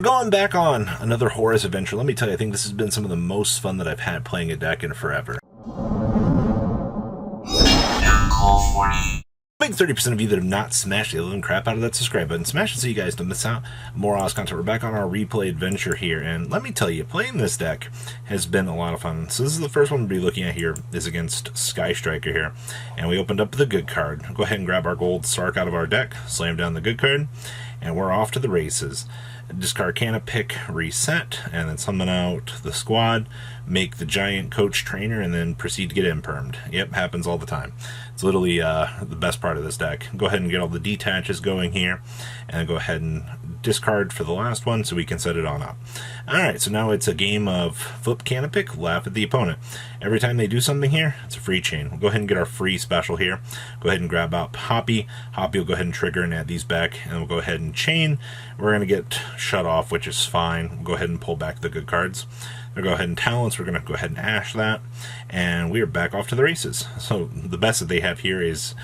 Going back on another Horus adventure, let me tell you, I think this has been some of the most fun that I've had playing a deck in forever. Big 30% of you that have not smashed the living crap out of that subscribe button. Smash it so you guys don't miss out. More Oz content. We're back on our replay adventure here, and let me tell you, playing this deck has been a lot of fun. So this is the first one we'll be looking at here, is against Sky Striker here. And we opened up the good card. Go ahead and grab our gold Sark out of our deck, slam down the good card, and we're off to the races. Discard Canna Pick, reset, and then summon out the squad, make the giant coach trainer, and then proceed to get impermed. Yep, happens all the time. It's literally the best part of this deck. Go ahead and get all the detaches going here, and then go ahead and discard for the last one so we can set it on up. Alright, so now it's a game of flip Canna Pick, laugh at the opponent. Every time they do something here, it's a free chain. We'll go ahead and get our free special here. Go ahead and grab up Hoppy. Hoppy will go ahead and trigger and add these back, and we'll go ahead and chain. We're going to get shut off, which is fine. We'll go ahead and pull back the good cards. We'll go ahead and Talents. We're going to go ahead and ash that, and we are back off to the races. So the best that they have here is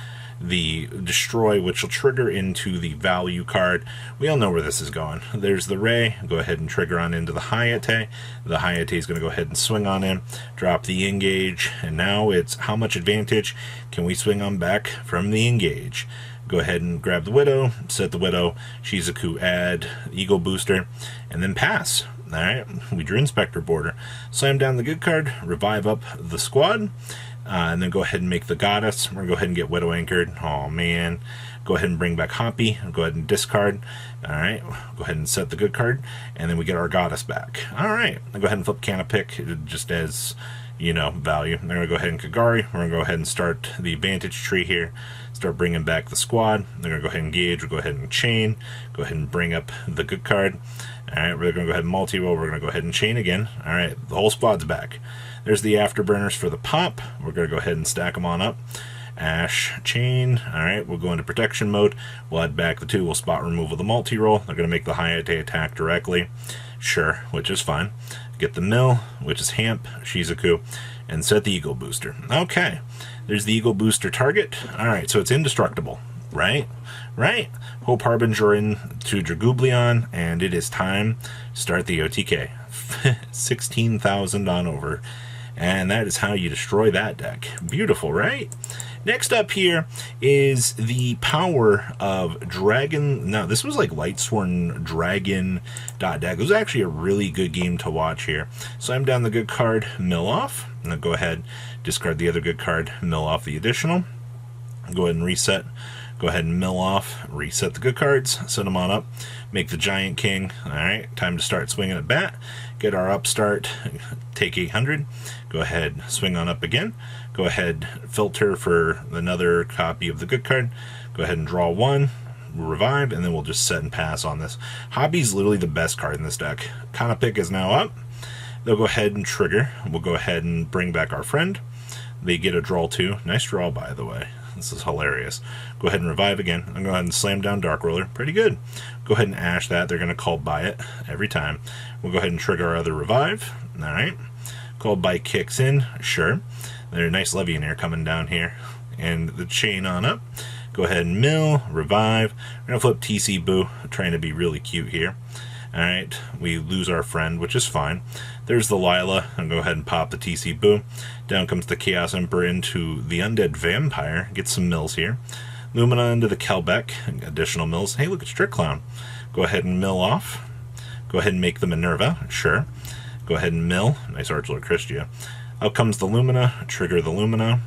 the Destroy, which will trigger into the Value card. We all know where this is going. There's the Ray. Go ahead and trigger on into the Hayate. The Hayate is going to go ahead and swing on in, drop the Engage, and now it's how much advantage can we swing on back from the Engage. Go ahead and grab the Widow, set the Widow, Shizuku, add Eagle Booster, and then pass. Alright, we drew Inspector Border. Slam down the good card, revive up the squad, and then go ahead and make the Goddess. We're going to go ahead and get Widow anchored. Oh man. Go ahead and bring back Hoppy. Go ahead and discard. Alright, go ahead and set the good card, and then we get our Goddess back. Alright, go ahead and flip Canna Pick just as, you know, value. Then we're going to go ahead and Kagari. We're going to go ahead and start the advantage tree here. Start bringing back the squad. They're going to go ahead and engage. We'll go ahead and chain. Go ahead and bring up the good card. Alright, we're going to go ahead and multi-roll. We're going to go ahead and chain again. Alright, the whole squad's back. There's the afterburners for the pop. We're going to go ahead and stack them on up. Ash, chain. Alright, we'll go into protection mode. We'll add back the two. We'll spot remove with the multi-roll. They're going to make the Hayate attack directly. Sure, which is fine. Get the Mill, which is Hamp, Shizuku, and set the Eagle Booster. Okay, there's the Eagle Booster target. Alright, so it's indestructible, right? Right? Hope Harbinger in to Dragublion, and it is time to start the OTK. 16,000 on over. And that is how you destroy that deck. Beautiful, right? Next up here is the power of Dragon. Now, this was like Lightsworn Dragon deck. It was actually a really good game to watch here. Slam down the good card, mill off. And then go ahead, discard the other good card, mill off the additional. Go ahead and reset. Go ahead and mill off, reset the good cards, set them on up, make the Giant King. Alright, time to start swinging at bat. Get our upstart, take 800. Go ahead, swing on up again. Go ahead, filter for another copy of the good card. Go ahead and draw one, revive, and then we'll just set and pass on this. Hobby's literally the best card in this deck. Canna Pick is now up. They'll go ahead and trigger. We'll go ahead and bring back our friend. They get a draw too. Nice draw, by the way. This is hilarious. Go ahead and revive again. I'm going to go ahead and slam down Dark Roller. Pretty good. Go ahead and ash that. They're going to call by it every time. We'll go ahead and trigger our other revive. Alright. Call by kicks in. Sure. There's a nice Legionnaire coming down here. And the chain on up. Go ahead and mill. Revive. We're going to flip TC Boo. Trying to be really cute here. Alright, we lose our friend, which is fine. There's the Lila, and go ahead and pop the TC Boo. Down comes the Chaos Emperor into the Undead Vampire. Get some mills here. Lumina into the Kelbeck, additional mills. Hey, look, it's Trick Clown. Go ahead and mill off. Go ahead and make the Minerva, sure. Go ahead and mill. Nice Archlord Christia. Out comes the Lumina, trigger the Lumina.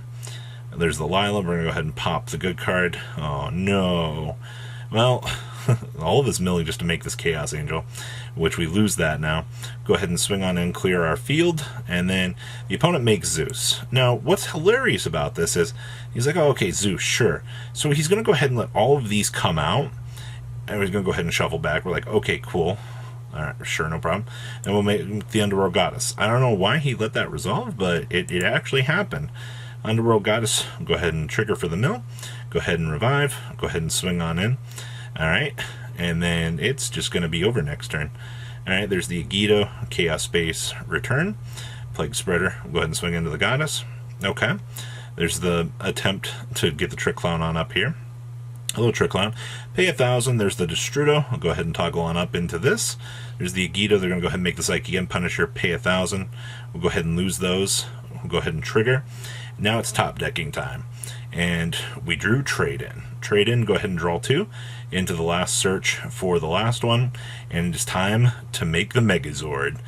There's the Lila, we're going to go ahead and pop the good card. Oh, no. Well, all of this milling just to make this Chaos Angel, which we lose that now. Go ahead and swing on in, clear our field, and then the opponent makes Zeus. Now, what's hilarious about this is, he's like, oh, okay, Zeus, sure. So he's going to go ahead and let all of these come out, and he's going to go ahead and shuffle back. We're like, okay, cool. Alright, sure, no problem. And we'll make the Underworld Goddess. I don't know why he let that resolve, but it actually happened. Underworld Goddess, go ahead and trigger for the mill. Go ahead and revive. Go ahead and swing on in. Alright, and then it's just going to be over next turn. Alright, there's the Agido, Chaos Space, return. Plague Spreader, go ahead and swing into the Goddess. Okay, there's the attempt to get the Trick Clown on up here. Hello, Trick Clown. Pay 1,000. There's the Destrudo. I'll go ahead and toggle on up into this. There's the Agido. They're going to go ahead and make the Psyche again. Punisher, pay 1,000. We'll go ahead and lose those. We'll go ahead and trigger. Now it's top decking time. And we drew Trade In. Trade In, go ahead and draw 2 into the last search for the last one. And it's time to make the Megazord.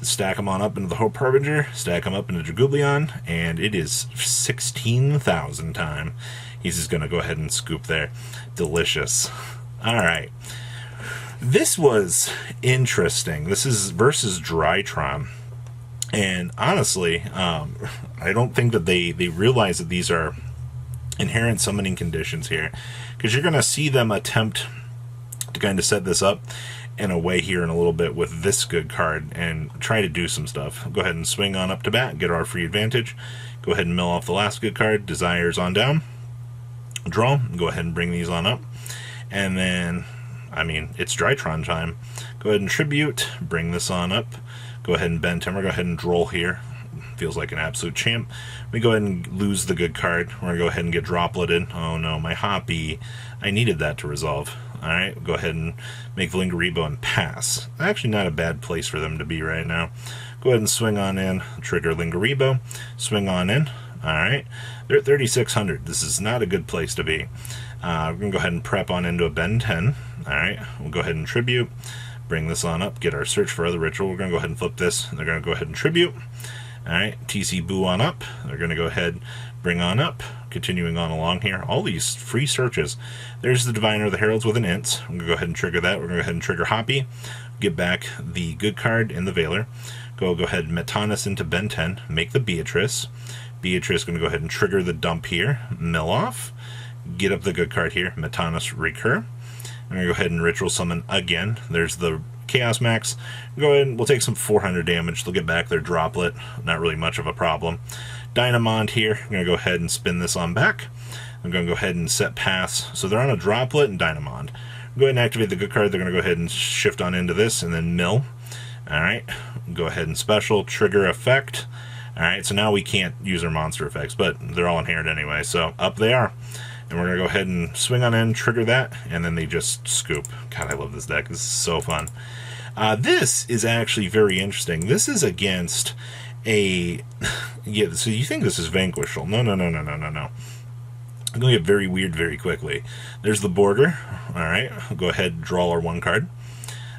Stack them on up into the Hope Harbinger, stack them up into Dragooblion, and it is 16,000 time. He's just going to go ahead and scoop there. Delicious. Alright. This was interesting. This is versus Dry Tron. And honestly, I don't think that they realize that these are inherent summoning conditions here. Because you're going to see them attempt to kind of set this up in a way here in a little bit with this good card and try to do some stuff. Go ahead and swing on up to bat, get our free advantage. Go ahead and mill off the last good card. Desires on down. Draw. Go ahead and bring these on up. And then, I mean, it's Dry Tron time. Go ahead and tribute. Bring this on up. Go ahead and bend timber. Go ahead and droll here. Feels like an absolute champ. We go ahead and lose the good card. We're going to go ahead and get dropleted. Oh no, my Hoppy. I needed that to resolve. Alright, go ahead and make the Lingaribo and pass. Actually not a bad place for them to be right now. Go ahead and swing on in. Trigger Lingaribo. Swing on in. Alright, they're at 3,600. This is not a good place to be. We're going to go ahead and prep on into a bend 10. Alright, we'll go ahead and tribute. Bring this on up. Get our search for other ritual. We're going to go ahead and flip this. They're going to go ahead and tribute. Alright, TC Boo on up. They're going to go ahead, bring on up. Continuing on along here. All these free searches. There's the Diviner, the Heralds with an Int. I'm going to go ahead and trigger that. We're going to go ahead and trigger Hoppy. Get back the good card in the Veiler. Go ahead and Metanus into Ben 10. Make the Beatrice. Beatrice going to go ahead and trigger the dump here. Mill off. Get up the good card here. Metanus Recur. I'm going to go ahead and Ritual Summon again. There's the Chaos Max. Go ahead and we'll take some 400 damage. They'll get back their Droplet. Not really much of a problem. Dynamond here. I'm going to go ahead and spin this on back. I'm going to go ahead and set pass. So they're on a Droplet and Dynamond. Go ahead and activate the good card. They're going to go ahead and shift on into this and then mill. Alright. Go ahead and special. Trigger effect. Alright, so now we can't use our monster effects, but they're all inherent anyway. So up they are. And we're going to go ahead and swing on in, trigger that, and then they just scoop. God, I love this deck. This is so fun. This is actually very interesting. This is against a... yeah, so you think this is vanquishel. No. I'm going to get very weird very quickly. There's the Borger. Alright, go ahead and draw our one card.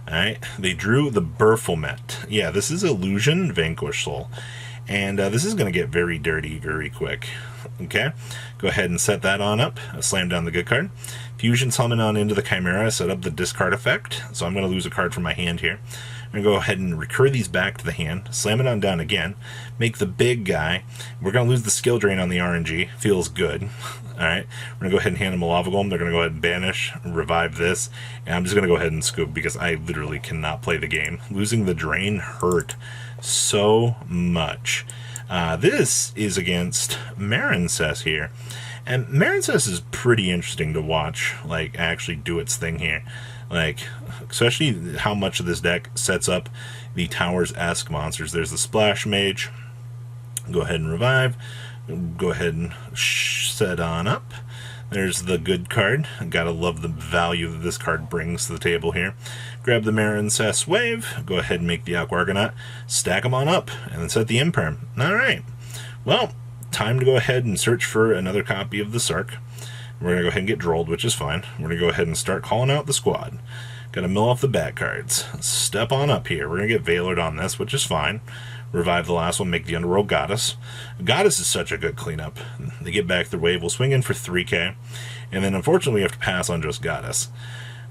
Alright, they drew the Berfelmet. Yeah, this is Illusion Vanquishel. And this is going to get very dirty very quick. Okay, go ahead and set that on up. Slam down the good card. Fusion Summon on into the Chimera. Set up the discard effect. So I'm going to lose a card from my hand here. I'm going to go ahead and recur these back to the hand. Slam it on down again. Make the big guy. We're going to lose the skill drain on the RNG. Feels good. Alright, we're going to go ahead and hand them a Lava Golem. They're going to go ahead and banish, revive this. And I'm just going to go ahead and scoop because I literally cannot play the game. Losing the drain hurt so much. This is against Marincess here. And Marincess is pretty interesting to watch, like, actually do its thing here. Like, especially how much of this deck sets up the Towers-esque monsters. There's the Splash Mage. Go ahead and revive. Go ahead and set on up. There's the good card. Gotta love the value that this card brings to the table here. Grab the Marincess Wave. Go ahead and make the Aquargonaut. Stack them on up. And then set the Imperm. Alright. Well, time to go ahead and search for another copy of the Sark. We're going to go ahead and get drolled, which is fine. We're going to go ahead and start calling out the squad. Got to mill off the bad cards. Step on up here. We're going to get Veilered on this, which is fine. Revive the last one, make the Underworld Goddess. Goddess is such a good cleanup. They get back their wave. We'll swing in for 3k. And then, unfortunately, we have to pass on just Goddess.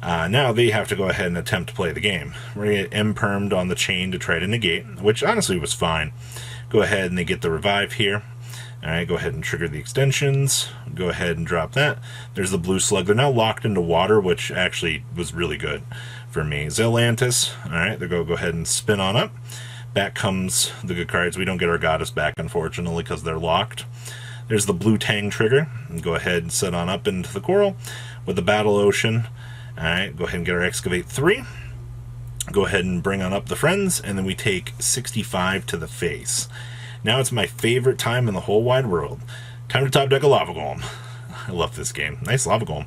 Now they have to go ahead and attempt to play the game. We're going to get impermed on the chain to try to negate, which honestly was fine. Go ahead and they get the revive here. Alright, go ahead and trigger the extensions. Go ahead and drop that. There's the blue slug. They're now locked into water, which actually was really good for me. Zelantis. Alright, they're going to go ahead and spin on up. Back comes the good cards. We don't get our Goddess back, unfortunately, because they're locked. There's the blue Tang trigger. Go ahead and set on up into the Coral with the Battle Ocean. Alright, go ahead and get our Excavate 3. Go ahead and bring on up the friends, and then we take 65 to the face. Now it's my favorite time in the whole wide world. Time to top deck a Lava Golem. I love this game. Nice Lava Golem.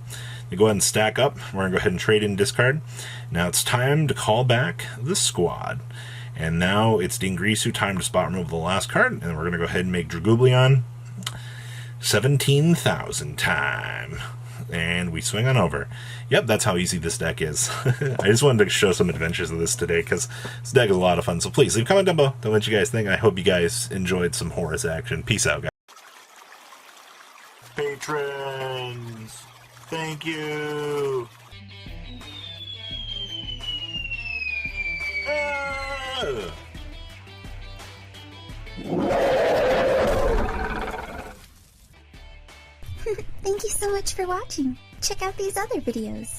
We go ahead and stack up. We're going to go ahead and trade in discard. Now it's time to call back the squad. And now it's Dingrisu time to spot remove the last card. And we're going to go ahead and make Dragublion 17,000 time. And we swing on over. Yep, that's how easy this deck is. I just wanted to show some adventures of this today because this deck is a lot of fun. So please leave a comment down below. Tell me what you guys think. I hope you guys enjoyed some Horus action. Peace out, guys. Patrons, thank you. Thank you so much for watching. Check out these other videos.